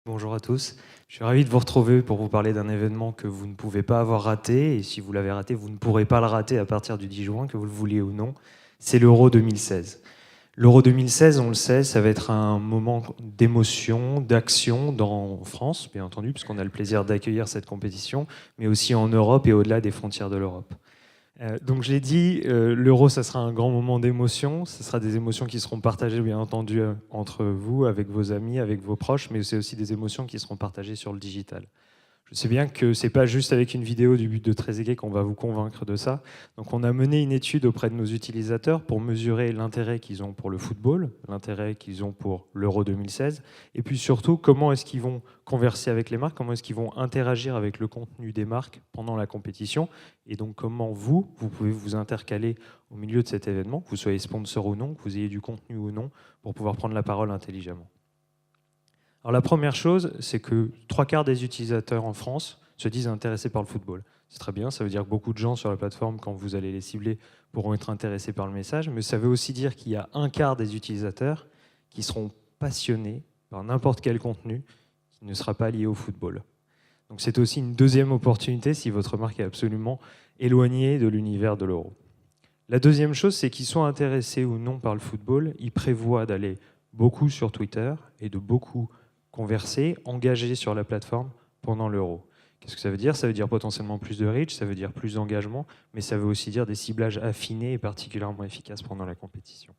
Bonjour à tous, je suis ravi de vous retrouver pour vous parler d'un événement que vous ne pouvez pas avoir raté, et si vous l'avez raté, vous ne pourrez pas le rater à partir du 10 juin, que vous le vouliez ou non, c'est l'Euro 2016. L'Euro 2016, on le sait, ça va être un moment d'émotion, d'action en France, bien entendu, puisqu'on a le plaisir d'accueillir cette compétition, mais aussi en Europe et au-delà des frontières de l'Europe. Donc je l'ai dit, l'Euro, ça sera un grand moment d'émotion. Ce sera des émotions qui seront partagées, bien entendu, entre vous, avec vos amis, avec vos proches, mais c'est aussi des émotions qui seront partagées sur le digital. Je sais bien que c'est pas juste avec une vidéo du but de Trezeguet qu'on va vous convaincre de ça. Donc on a mené une étude auprès de nos utilisateurs pour mesurer l'intérêt qu'ils ont pour le football, l'intérêt qu'ils ont pour l'Euro 2016, et puis surtout comment est-ce qu'ils vont converser avec les marques, comment est-ce qu'ils vont interagir avec le contenu des marques pendant la compétition, et donc comment vous pouvez vous intercaler au milieu de cet événement, que vous soyez sponsor ou non, que vous ayez du contenu ou non, pour pouvoir prendre la parole intelligemment. Alors la première chose, c'est que 3/4 des utilisateurs en France se disent intéressés par le football. C'est très bien, ça veut dire que beaucoup de gens sur la plateforme, quand vous allez les cibler, pourront être intéressés par le message, mais ça veut aussi dire qu'il y a 1/4 des utilisateurs qui seront passionnés par n'importe quel contenu qui ne sera pas lié au football. Donc c'est aussi une deuxième opportunité si votre marque est absolument éloignée de l'univers de l'euro. La deuxième chose, c'est qu'ils soient intéressés ou non par le football, ils prévoient d'aller beaucoup sur Twitter et de beaucoup converser, engager sur la plateforme pendant l'Euro. Qu'est-ce que ça veut dire? Ça veut dire potentiellement plus de reach, ça veut dire plus d'engagement, mais ça veut aussi dire des ciblages affinés et particulièrement efficaces pendant la compétition.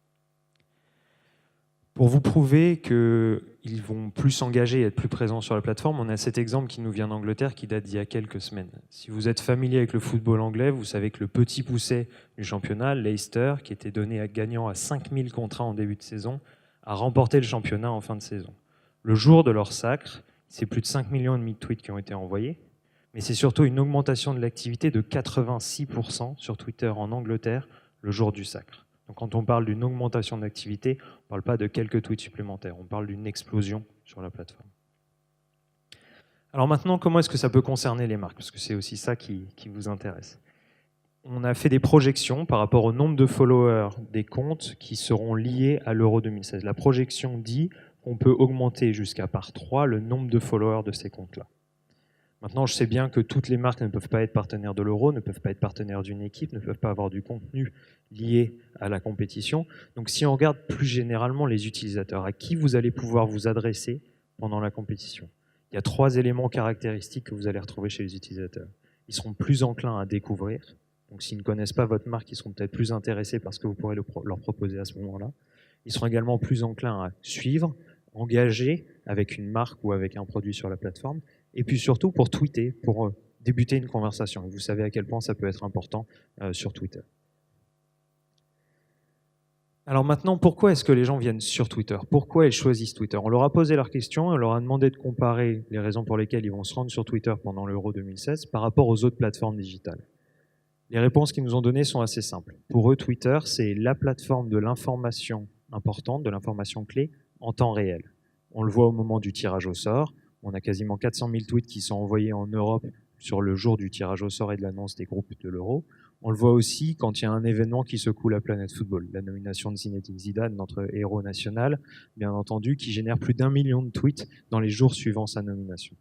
Pour vous prouver qu'ils vont plus s'engager et être plus présents sur la plateforme, on a cet exemple qui nous vient d'Angleterre qui date d'il y a quelques semaines. Si vous êtes familier avec le football anglais, vous savez que le petit pousset du championnat, Leicester, qui était donné à gagnant à 5000 contrats en début de saison, a remporté le championnat en fin de saison. Le jour de leur sacre, c'est plus de 5,5 millions de tweets qui ont été envoyés, mais c'est surtout une augmentation de l'activité de 86% sur Twitter en Angleterre le jour du sacre. Donc quand on parle d'une augmentation d'activité, on ne parle pas de quelques tweets supplémentaires, on parle d'une explosion sur la plateforme. Alors maintenant, comment est-ce que ça peut concerner les marques? Parce que c'est aussi ça qui vous intéresse. On a fait des projections par rapport au nombre de followers des comptes qui seront liés à l'Euro 2016. La projection dit qu'on peut augmenter jusqu'à par 3 le nombre de followers de ces comptes-là. Maintenant, je sais bien que toutes les marques ne peuvent pas être partenaires de l'Euro, ne peuvent pas être partenaires d'une équipe, ne peuvent pas avoir du contenu lié à la compétition. Donc si on regarde plus généralement les utilisateurs, à qui vous allez pouvoir vous adresser pendant la compétition, il y a 3 éléments caractéristiques que vous allez retrouver chez les utilisateurs. Ils seront plus enclins à découvrir. Donc s'ils ne connaissent pas votre marque, ils seront peut-être plus intéressés par ce que vous pourrez leur proposer à ce moment-là. Ils seront également plus enclins à suivre, engager avec une marque ou avec un produit sur la plateforme. Et puis surtout pour tweeter, pour débuter une conversation. Vous savez à quel point ça peut être important sur Twitter. Alors maintenant, pourquoi est-ce que les gens viennent sur Twitter? Pourquoi ils choisissent Twitter? On leur a posé leur question, on leur a demandé de comparer les raisons pour lesquelles ils vont se rendre sur Twitter pendant l'Euro 2016 par rapport aux autres plateformes digitales. Les réponses qu'ils nous ont données sont assez simples. Pour eux, Twitter, c'est la plateforme de l'information importante, de l'information clé, en temps réel. On le voit au moment du tirage au sort. On a quasiment 400 000 tweets qui sont envoyés en Europe sur le jour du tirage au sort et de l'annonce des groupes de l'Euro. On le voit aussi quand il y a un événement qui secoue la planète football. La nomination de Zinedine Zidane, notre héros national, bien entendu, qui génère plus d'1 million de tweets dans les jours suivant sa nomination.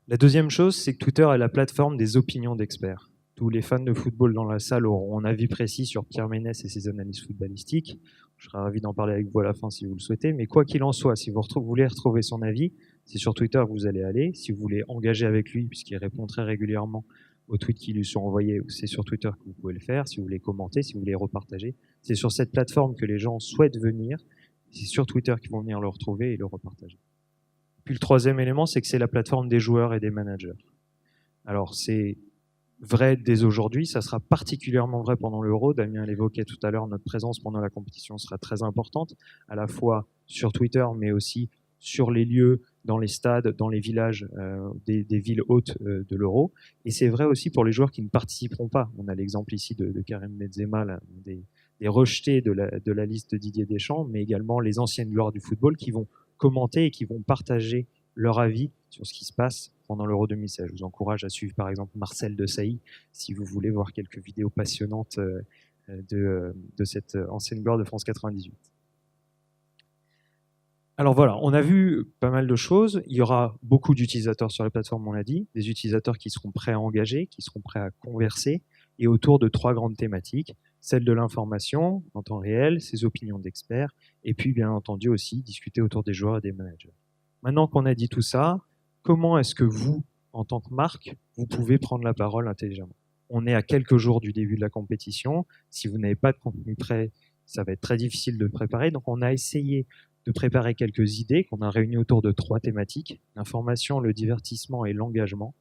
La deuxième chose, c'est que Twitter est la plateforme des opinions d'experts. Tous les fans de football dans la salle auront un avis précis sur Pierre Ménès et ses analyses footballistiques. Je serais ravi d'en parler avec vous à la fin si vous le souhaitez. Mais quoi qu'il en soit, si vous voulez retrouver son avis, c'est sur Twitter que vous allez aller. Si vous voulez engager avec lui, puisqu'il répond très régulièrement aux tweets qui lui sont envoyés, c'est sur Twitter que vous pouvez le faire. Si vous voulez commenter, si vous voulez repartager, c'est sur cette plateforme que les gens souhaitent venir. C'est sur Twitter qu'ils vont venir le retrouver et le repartager. Puis le troisième élément, c'est que c'est la plateforme des joueurs et des managers. Alors c'est vrai dès aujourd'hui, ça sera particulièrement vrai pendant l'Euro. Damien l'évoquait tout à l'heure, notre présence pendant la compétition sera très importante, à la fois sur Twitter, mais aussi sur les lieux, dans les stades, dans les villages des villes hôtes de l'Euro. Et c'est vrai aussi pour les joueurs qui ne participeront pas. On a l'exemple ici de Karim Benzema, là, des rejetés de la liste de Didier Deschamps, mais également les anciennes gloires du football qui vont commenter et qui vont partager leur avis sur ce qui se passe pendant l'Euro 2016. Je vous encourage à suivre par exemple Marcel Desailly si vous voulez voir quelques vidéos passionnantes de cette ancienne gloire de France 98. Alors voilà, on a vu pas mal de choses. Il y aura beaucoup d'utilisateurs sur la plateforme, on l'a dit, des utilisateurs qui seront prêts à engager, qui seront prêts à converser, et autour de 3 grandes thématiques, celle de l'information en temps réel, ses opinions d'experts, et puis bien entendu aussi discuter autour des joueurs et des managers. Maintenant qu'on a dit tout ça, comment est-ce que vous, en tant que marque, vous pouvez prendre la parole intelligemment? On est à quelques jours du début de la compétition. Si vous n'avez pas de contenu prêt, ça va être très difficile de le préparer. Donc on a essayé de préparer quelques idées qu'on a réunies autour de 3 thématiques, l'information, le divertissement et l'engagement.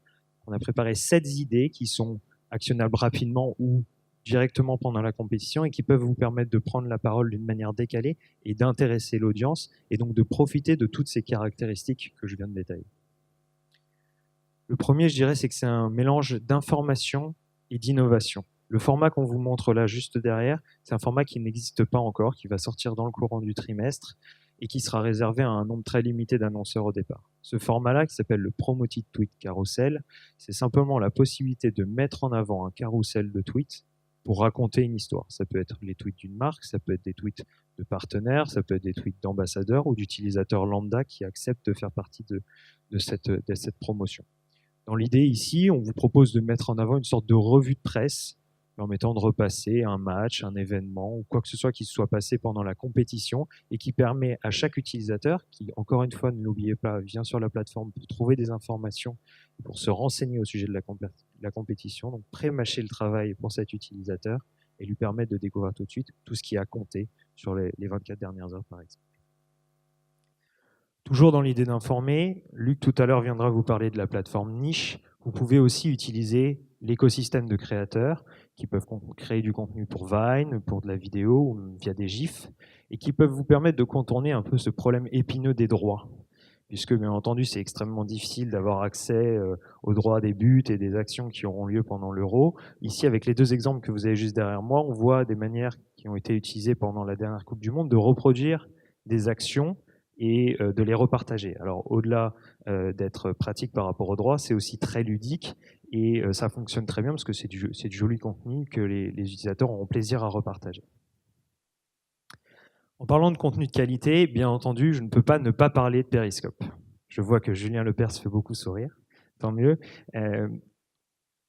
On a préparé 7 idées qui sont actionnables rapidement ou directement pendant la compétition et qui peuvent vous permettre de prendre la parole d'une manière décalée et d'intéresser l'audience et donc de profiter de toutes ces caractéristiques que je viens de détailler. Le premier, je dirais, c'est que c'est un mélange d'information et d'innovation. Le format qu'on vous montre là juste derrière, c'est un format qui n'existe pas encore, qui va sortir dans le courant du trimestre et qui sera réservé à un nombre très limité d'annonceurs au départ. Ce format-là, qui s'appelle le Promoted Tweet Carousel, c'est simplement la possibilité de mettre en avant un carrousel de tweets pour raconter une histoire. Ça peut être les tweets d'une marque, ça peut être des tweets de partenaires, ça peut être des tweets d'ambassadeurs ou d'utilisateurs lambda qui acceptent de faire partie de cette promotion. Dans l'idée ici, on vous propose de mettre en avant une sorte de revue de presse permettant de repasser un match, un événement ou quoi que ce soit qui se soit passé pendant la compétition et qui permet à chaque utilisateur, qui encore une fois, ne l'oubliez pas, vient sur la plateforme pour trouver des informations, pour se renseigner au sujet de la compétition, donc pré-mâcher le travail pour cet utilisateur et lui permettre de découvrir tout de suite tout ce qui a compté sur les 24 dernières heures par exemple. Toujours dans l'idée d'informer, Luc tout à l'heure viendra vous parler de la plateforme Niche. Vous pouvez aussi utiliser l'écosystème de créateurs qui peuvent créer du contenu pour Vine, pour de la vidéo ou via des GIFs et qui peuvent vous permettre de contourner un peu ce problème épineux des droits. Puisque bien entendu c'est extrêmement difficile d'avoir accès aux droits des buts et des actions qui auront lieu pendant l'Euro. Ici avec les 2 exemples que vous avez juste derrière moi, on voit des manières qui ont été utilisées pendant la dernière Coupe du Monde de reproduire des actions et de les repartager. Alors au-delà d'être pratique par rapport au droit, c'est aussi très ludique et ça fonctionne très bien parce que c'est du joli contenu que les utilisateurs auront plaisir à repartager. En parlant de contenu de qualité, bien entendu, je ne peux pas ne pas parler de Periscope. Je vois que Julien Lepers fait beaucoup sourire, tant mieux.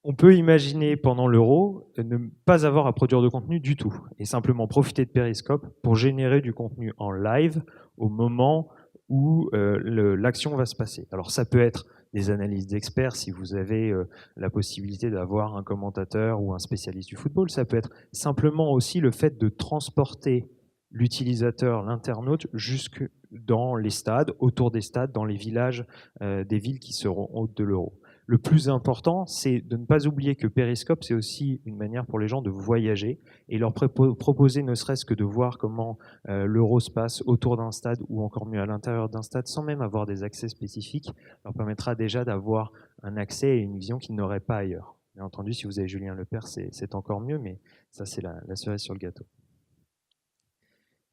On peut imaginer pendant l'Euro ne pas avoir à produire de contenu du tout et simplement profiter de Periscope pour générer du contenu en live au moment où l'action va se passer. Alors ça peut être des analyses d'experts si vous avez la possibilité d'avoir un commentateur ou un spécialiste du football. Ça peut être simplement aussi le fait de transporter l'utilisateur, l'internaute, jusque dans les stades, autour des stades, dans les villages des villes qui seront hôtes de l'Euro. Le plus important, c'est de ne pas oublier que Periscope, c'est aussi une manière pour les gens de voyager et leur proposer ne serait-ce que de voir comment l'Euro se passe autour d'un stade ou encore mieux à l'intérieur d'un stade sans même avoir des accès spécifiques, leur permettra déjà d'avoir un accès et une vision qu'ils n'auraient pas ailleurs. Bien entendu, si vous avez Julien Lepers, c'est encore mieux, mais ça, c'est la cerise sur le gâteau.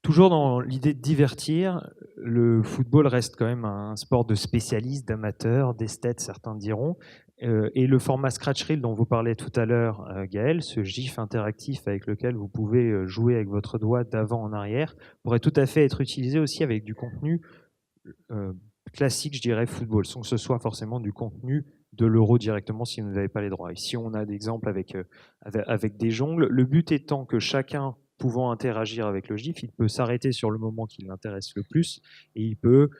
Toujours dans l'idée de divertir, le football reste quand même un sport de spécialistes, d'amateurs, d'esthètes, certains diront. Et le format Scratch Reel dont vous parlez tout à l'heure, Gaël, ce GIF interactif avec lequel vous pouvez jouer avec votre doigt d'avant en arrière, pourrait tout à fait être utilisé aussi avec du contenu classique, je dirais, football, sans que ce soit forcément du contenu de l'Euro directement si vous n'avez pas les droits. Ici, on a des exemples avec des jongles. Le but étant que chacun pouvant interagir avec le GIF, il peut s'arrêter sur le moment qui l'intéresse le plus et il peut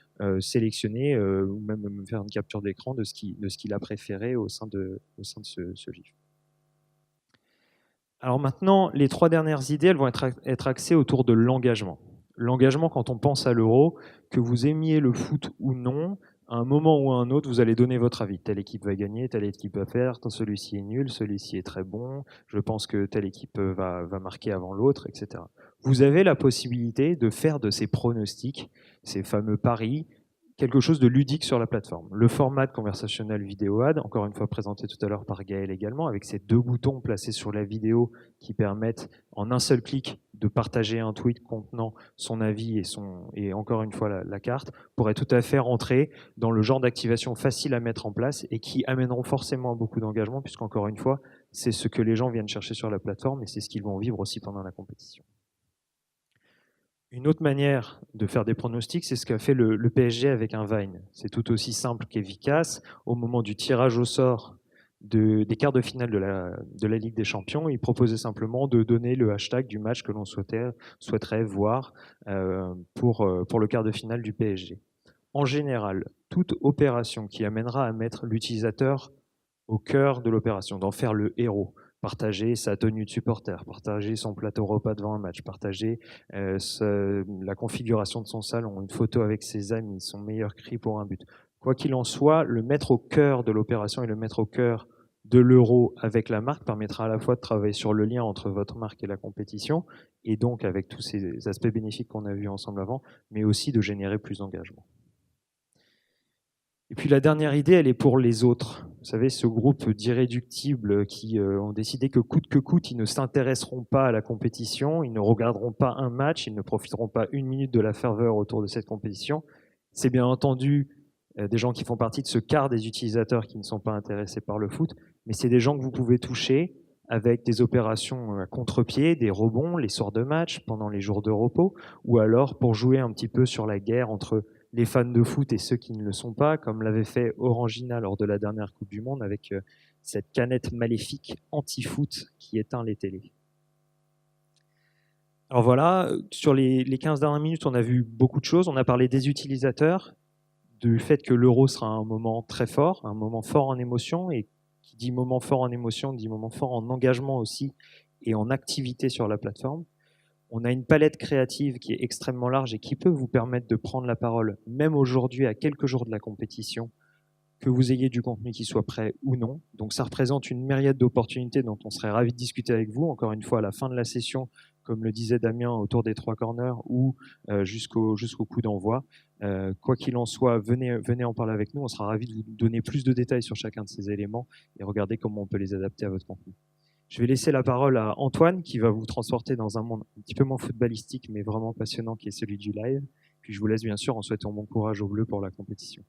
sélectionner ou même faire une capture d'écran de ce qu'il a préféré au sein de ce GIF. Alors maintenant, les 3 dernières idées, elles vont être axées autour de l'engagement. L'engagement, quand on pense à l'Euro, que vous aimiez le foot ou non, à un moment ou à un autre, vous allez donner votre avis. Telle équipe va gagner, telle équipe va perdre, celui-ci est nul, celui-ci est très bon, je pense que telle équipe va marquer avant l'autre, etc. Vous avez la possibilité de faire de ces pronostics, ces fameux paris, quelque chose de ludique sur la plateforme. Le format de conversationnel vidéo ad, encore une fois présenté tout à l'heure par Gaël également, avec ces 2 boutons placés sur la vidéo qui permettent en un seul clic de partager un tweet contenant son avis et encore une fois la carte, pourrait tout à fait rentrer dans le genre d'activation facile à mettre en place et qui amèneront forcément beaucoup d'engagement puisqu'encore une fois, c'est ce que les gens viennent chercher sur la plateforme et c'est ce qu'ils vont vivre aussi pendant la compétition. Une autre manière de faire des pronostics, c'est ce qu'a fait le PSG avec un Vine. C'est tout aussi simple qu'efficace. Au moment du tirage au sort des quarts de finale de la Ligue des Champions, il proposait simplement de donner le hashtag du match que l'on souhaiterait voir pour le quart de finale du PSG. En général, toute opération qui amènera à mettre l'utilisateur au cœur de l'opération, d'en faire le héros, partager sa tenue de supporter, partager son plateau repas devant un match, partager la configuration de son salon, une photo avec ses amis, son meilleur cri pour un but. Quoi qu'il en soit, le mettre au cœur de l'opération et le mettre au cœur de l'euro avec la marque permettra à la fois de travailler sur le lien entre votre marque et la compétition, et donc avec tous ces aspects bénéfiques qu'on a vus ensemble avant, mais aussi de générer plus d'engagement. Et puis la dernière idée, elle est pour les autres. Vous savez, ce groupe d'irréductibles qui ont décidé que coûte, ils ne s'intéresseront pas à la compétition, ils ne regarderont pas un match, ils ne profiteront pas une minute de la ferveur autour de cette compétition. C'est bien entendu des gens qui font partie de ce quart des utilisateurs qui ne sont pas intéressés par le foot, mais c'est des gens que vous pouvez toucher avec des opérations à contre-pied, des rebonds, les soirs de match, pendant les jours de repos, ou alors pour jouer un petit peu sur la guerre entre les fans de foot et ceux qui ne le sont pas, comme l'avait fait Orangina lors de la dernière Coupe du Monde avec cette canette maléfique anti-foot qui éteint les télés. Alors voilà, sur les 15 dernières minutes, on a vu beaucoup de choses. On a parlé des utilisateurs, du fait que l'euro sera un moment très fort, un moment fort en émotion, et qui dit moment fort en émotion, dit moment fort en engagement aussi et en activité sur la plateforme. On a une palette créative qui est extrêmement large et qui peut vous permettre de prendre la parole, même aujourd'hui, à quelques jours de la compétition, que vous ayez du contenu qui soit prêt ou non. Donc ça représente une myriade d'opportunités dont on serait ravi de discuter avec vous, encore une fois, à la fin de la session, comme le disait Damien, autour des 3 corners ou jusqu'au coup d'envoi. Quoi qu'il en soit, venez en parler avec nous. On sera ravi de vous donner plus de détails sur chacun de ces éléments et regarder comment on peut les adapter à votre contenu. Je vais laisser la parole à Antoine qui va vous transporter dans un monde un petit peu moins footballistique mais vraiment passionnant qui est celui du live. Puis je vous laisse bien sûr en souhaitant bon courage aux Bleus pour la compétition.